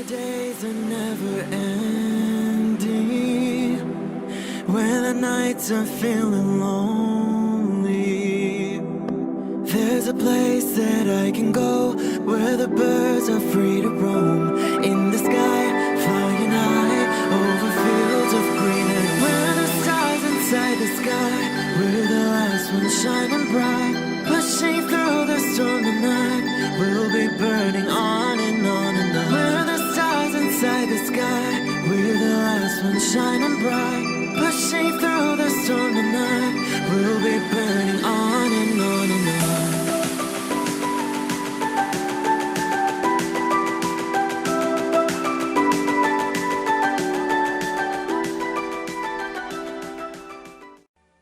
days are never ending, when the nights are feeling lonely, there's a place that I can go, where the birds are free to roam, in the sky, flying high, over fields of green, and where the stars inside the sky, we're the last ones shining bright, pushing through the storm tonight, we'll be burning on and on and on. We're the stars inside the sky, we're the last ones shining bright, pushing through the storm tonight, we'll be burning on and on and on.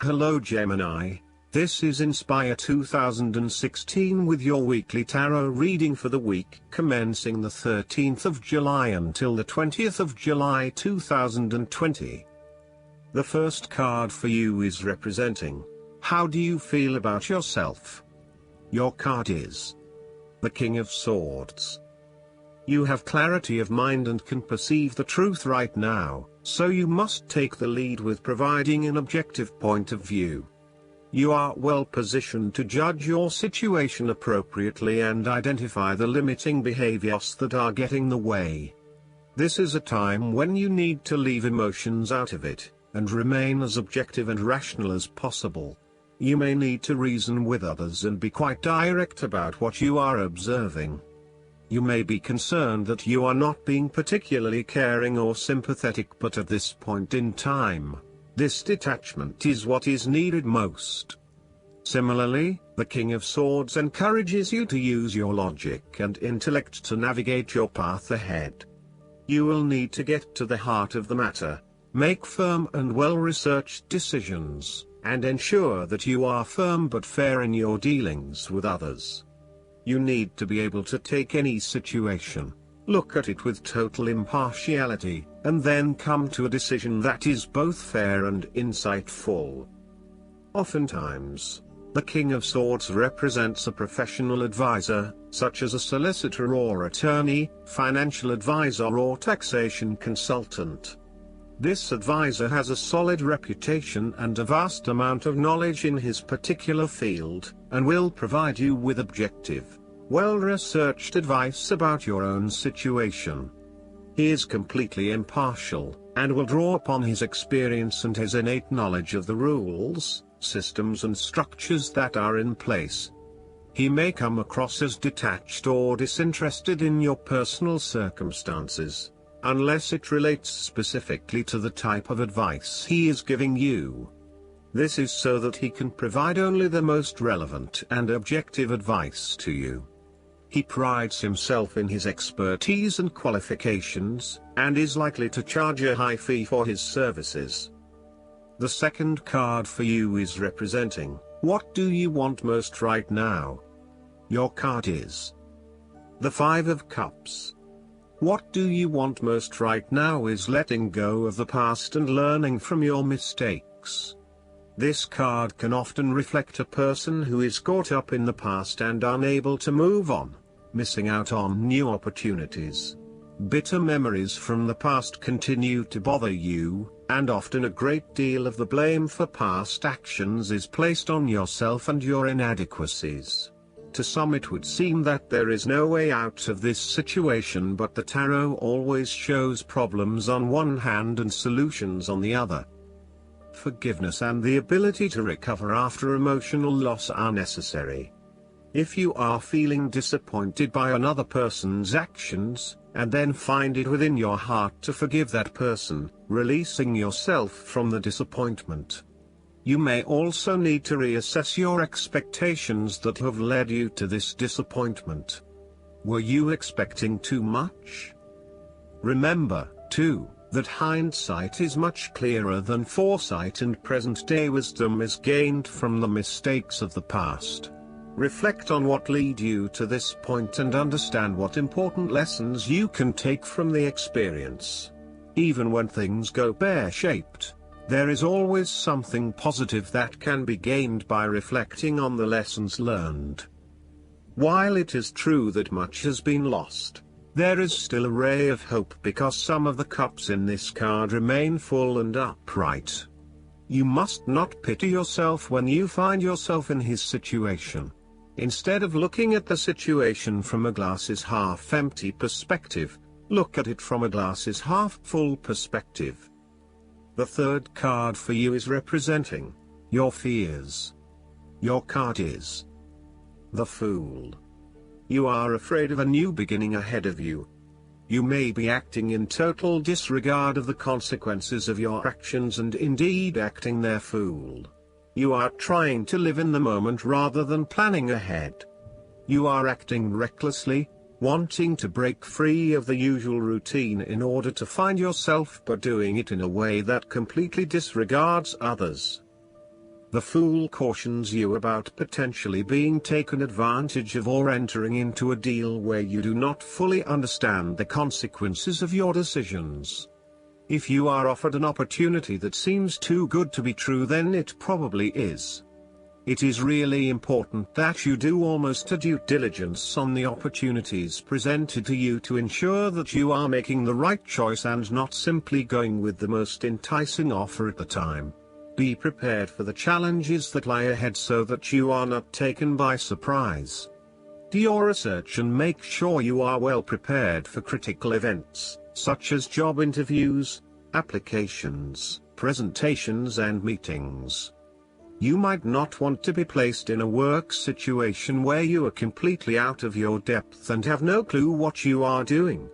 Hello Gemini, this is Inspire 2016 with your weekly tarot reading for the week commencing the 13th of July until the 20th of July 2020. The first card for you is representing, how do you feel about yourself? Your card is the King of Swords. You have clarity of mind and can perceive the truth right now, so you must take the lead with providing an objective point of view. You are well positioned to judge your situation appropriately and identify the limiting behaviors that are getting in the way. This is a time when you need to leave emotions out of it, and remain as objective and rational as possible. You may need to reason with others and be quite direct about what you are observing. You may be concerned that you are not being particularly caring or sympathetic, but at this point in time, this detachment is what is needed most. Similarly, the King of Swords encourages you to use your logic and intellect to navigate your path ahead. You will need to get to the heart of the matter, make firm and well-researched decisions, and ensure that you are firm but fair in your dealings with others. You need to be able to take any situation, look at it with total impartiality, and then come to a decision that is both fair and insightful. Oftentimes, the King of Swords represents a professional advisor, such as a solicitor or attorney, financial advisor or taxation consultant. This advisor has a solid reputation and a vast amount of knowledge in his particular field, and will provide you with objective, well-researched advice about your own situation. He is completely impartial, and will draw upon his experience and his innate knowledge of the rules, systems and structures that are in place. He may come across as detached or disinterested in your personal circumstances, unless it relates specifically to the type of advice he is giving you. This is so that he can provide only the most relevant and objective advice to you. He prides himself in his expertise and qualifications, and is likely to charge a high fee for his services. The second card for you is representing, what do you want most right now? Your card is the Five of Cups. What do you want most right now is letting go of the past and learning from your mistakes. This card can often reflect a person who is caught up in the past and unable to move on, missing out on new opportunities. Bitter memories from the past continue to bother you, and often a great deal of the blame for past actions is placed on yourself and your inadequacies. To some it would seem that there is no way out of this situation, but the tarot always shows problems on one hand and solutions on the other. Forgiveness and the ability to recover after emotional loss are necessary. If you are feeling disappointed by another person's actions, and then find it within your heart to forgive that person, releasing yourself from the disappointment. You may also need to reassess your expectations that have led you to this disappointment. Were you expecting too much? Remember, too, that hindsight is much clearer than foresight, and present-day wisdom is gained from the mistakes of the past. Reflect on what led you to this point and understand what important lessons you can take from the experience. Even when things go pear-shaped, there is always something positive that can be gained by reflecting on the lessons learned. While it is true that much has been lost, There is still a ray of hope because some of the cups in this card remain full and upright. You must not pity yourself when you find yourself in his situation. Instead of looking at the situation from a glass is half empty perspective, look at it from a glass is half full perspective. The third card for you is representing your fears. Your card is the Fool. You are afraid of a new beginning ahead of you. You may be acting in total disregard of the consequences of your actions and indeed acting their fool. You are trying to live in the moment rather than planning ahead. You are acting recklessly, wanting to break free of the usual routine in order to find yourself, but doing it in a way that completely disregards others. The Fool cautions you about potentially being taken advantage of or entering into a deal where you do not fully understand the consequences of your decisions. If you are offered an opportunity that seems too good to be true, then it probably is. It is really important that you do almost a due diligence on the opportunities presented to you to ensure that you are making the right choice and not simply going with the most enticing offer at the time. Be prepared for the challenges that lie ahead so that you are not taken by surprise. Do your research and make sure you are well prepared for critical events, such as job interviews, applications, presentations and meetings. You might not want to be placed in a work situation where you are completely out of your depth and have no clue what you are doing.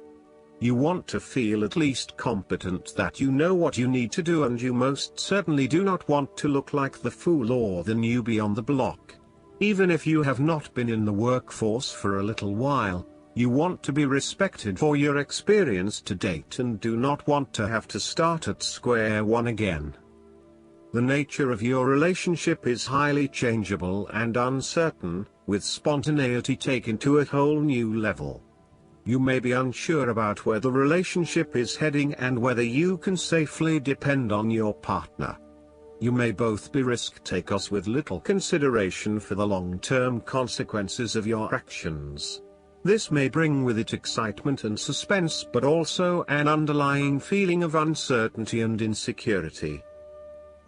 You want to feel at least competent that you know what you need to do, and you most certainly do not want to look like the fool or the newbie on the block. Even if you have not been in the workforce for a little while, you want to be respected for your experience to date and do not want to have to start at square one again. The nature of your relationship is highly changeable and uncertain, with spontaneity taken to a whole new level. You may be unsure about where the relationship is heading and whether you can safely depend on your partner. You may both be risk takers with little consideration for the long-term consequences of your actions. This may bring with it excitement and suspense, but also an underlying feeling of uncertainty and insecurity.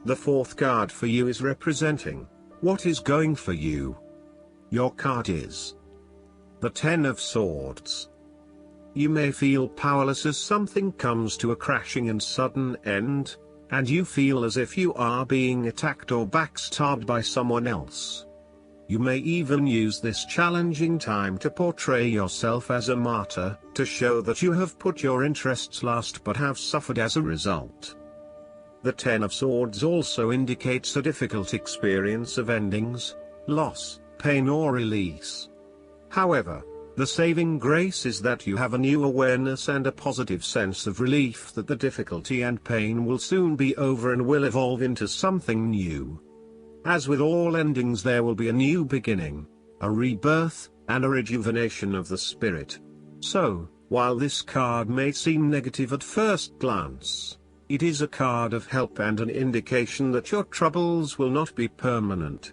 The fourth card for you is representing what is going for you. Your card is the Ten of Swords. You may feel powerless as something comes to a crashing and sudden end, and you feel as if you are being attacked or backstabbed by someone else. You may even use this challenging time to portray yourself as a martyr, to show that you have put your interests last but have suffered as a result. The Ten of Swords also indicates a difficult experience of endings, loss, pain or release. However, the saving grace is that you have a new awareness and a positive sense of relief that the difficulty and pain will soon be over and will evolve into something new. As with all endings, there will be a new beginning, a rebirth, and a rejuvenation of the spirit. So, while this card may seem negative at first glance, it is a card of help and an indication that your troubles will not be permanent.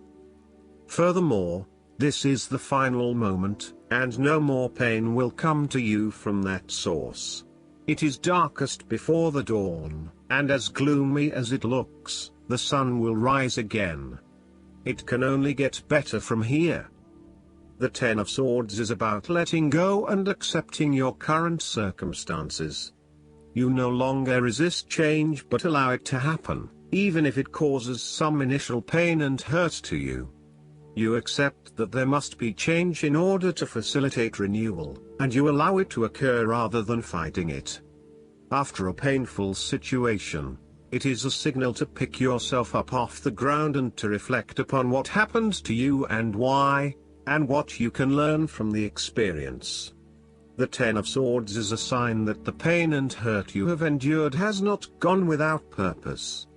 Furthermore, this is the final moment, and no more pain will come to you from that source. It is darkest before the dawn, and as gloomy as it looks, the sun will rise again. It can only get better from here. The Ten of Swords is about letting go and accepting your current circumstances. You no longer resist change but allow it to happen, even if it causes some initial pain and hurt to you. You accept that there must be change in order to facilitate renewal, and you allow it to occur rather than fighting it. After a painful situation, it is a signal to pick yourself up off the ground and to reflect upon what happened to you and why, and what you can learn from the experience. The Ten of Swords is a sign that the pain and hurt you have endured has not gone without purpose.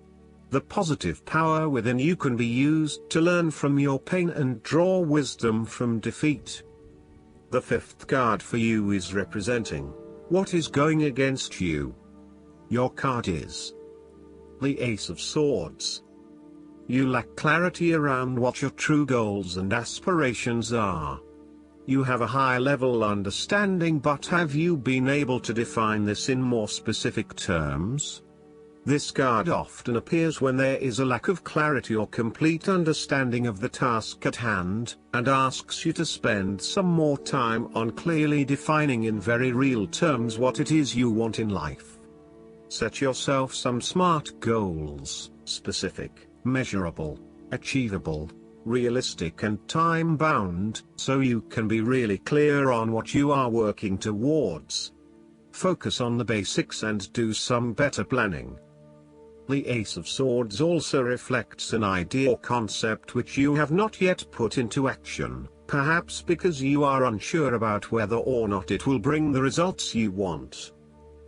The positive power within you can be used to learn from your pain and draw wisdom from defeat. The fifth card for you is representing what is going against you. Your card is the Ace of Swords. You lack clarity around what your true goals and aspirations are. You have a high-level understanding, but have you been able to define this in more specific terms? This card often appears when there is a lack of clarity or complete understanding of the task at hand, and asks you to spend some more time on clearly defining in very real terms what it is you want in life. Set yourself some SMART goals: specific, measurable, achievable, realistic and time-bound, so you can be really clear on what you are working towards. Focus on the basics and do some better planning. The Ace of Swords also reflects an idea or concept which you have not yet put into action, perhaps because you are unsure about whether or not it will bring the results you want.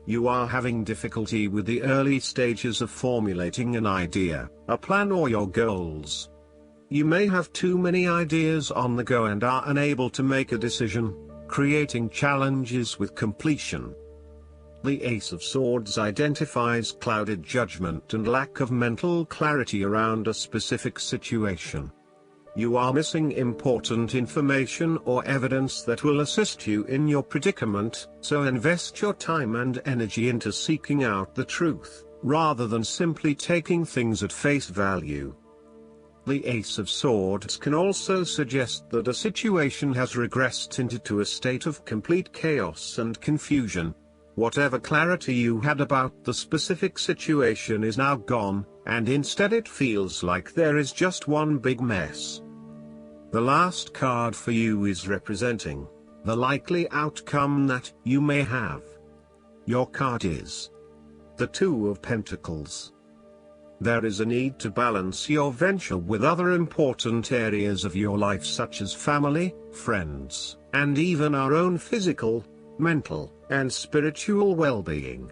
You are having difficulty with the early stages of formulating an idea, a plan or your goals. You may have too many ideas on the go and are unable to make a decision, creating challenges with completion. The Ace of Swords identifies clouded judgment and lack of mental clarity around a specific situation. You are missing important information or evidence that will assist you in your predicament, so invest your time and energy into seeking out the truth, rather than simply taking things at face value. The Ace of Swords can also suggest that a situation has regressed into a state of complete chaos and confusion. Whatever clarity you had about the specific situation is now gone, and instead it feels like there is just one big mess. The last card for you is representing the likely outcome that you may have. Your card is the Two of Pentacles. There is a need to balance your venture with other important areas of your life such as family, friends, and even our own physical, mental, and spiritual well-being.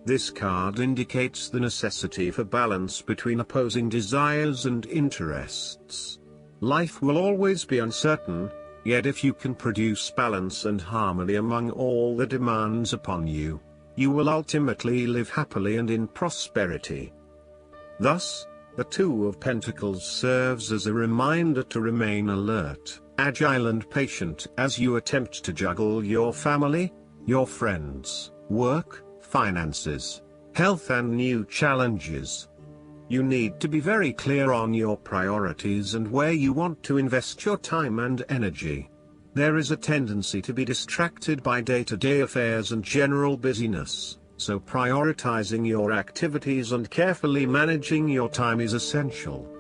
This card indicates the necessity for balance between opposing desires and interests. Life will always be uncertain, yet if you can produce balance and harmony among all the demands upon you, you will ultimately live happily and in prosperity. Thus, the Two of Pentacles serves as a reminder to remain alert, agile and patient as you attempt to juggle your family, your friends, work, finances, health and new challenges. You need to be very clear on your priorities and where you want to invest your time and energy. There is a tendency to be distracted by day-to-day affairs and general busyness, so prioritizing your activities and carefully managing your time is essential.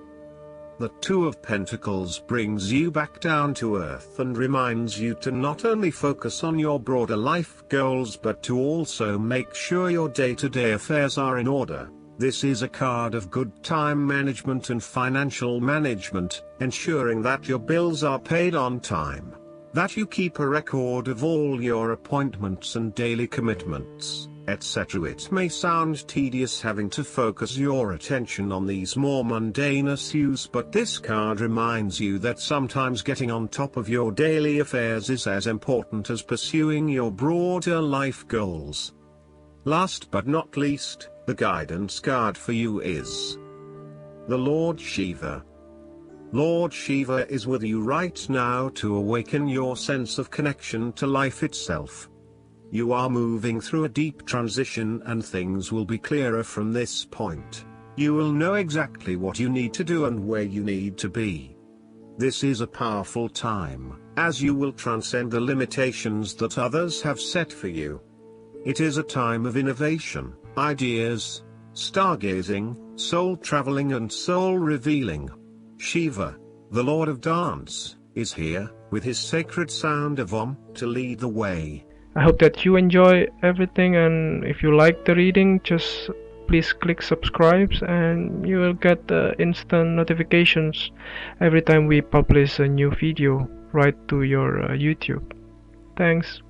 The Two of Pentacles brings you back down to earth and reminds you to not only focus on your broader life goals but to also make sure your day-to-day affairs are in order. This is a card of good time management and financial management, ensuring that your bills are paid on time, that you keep a record of all your appointments and daily commitments, etc. It may sound tedious having to focus your attention on these more mundane issues, but this card reminds you that sometimes getting on top of your daily affairs is as important as pursuing your broader life goals. Last but not least, the guidance card for you is the Lord Shiva. Lord Shiva is with you right now to awaken your sense of connection to life itself. You are moving through a deep transition and things will be clearer from this point. You will know exactly what you need to do and where you need to be. This is a powerful time, as you will transcend the limitations that others have set for you. It is a time of innovation, ideas, stargazing, soul traveling and soul revealing. Shiva, the Lord of Dance, is here, with his sacred sound of Om, to lead the way. I hope that you enjoy everything, and if you like the reading, just please click subscribe and you will get instant notifications every time we publish a new video right to your YouTube. Thanks.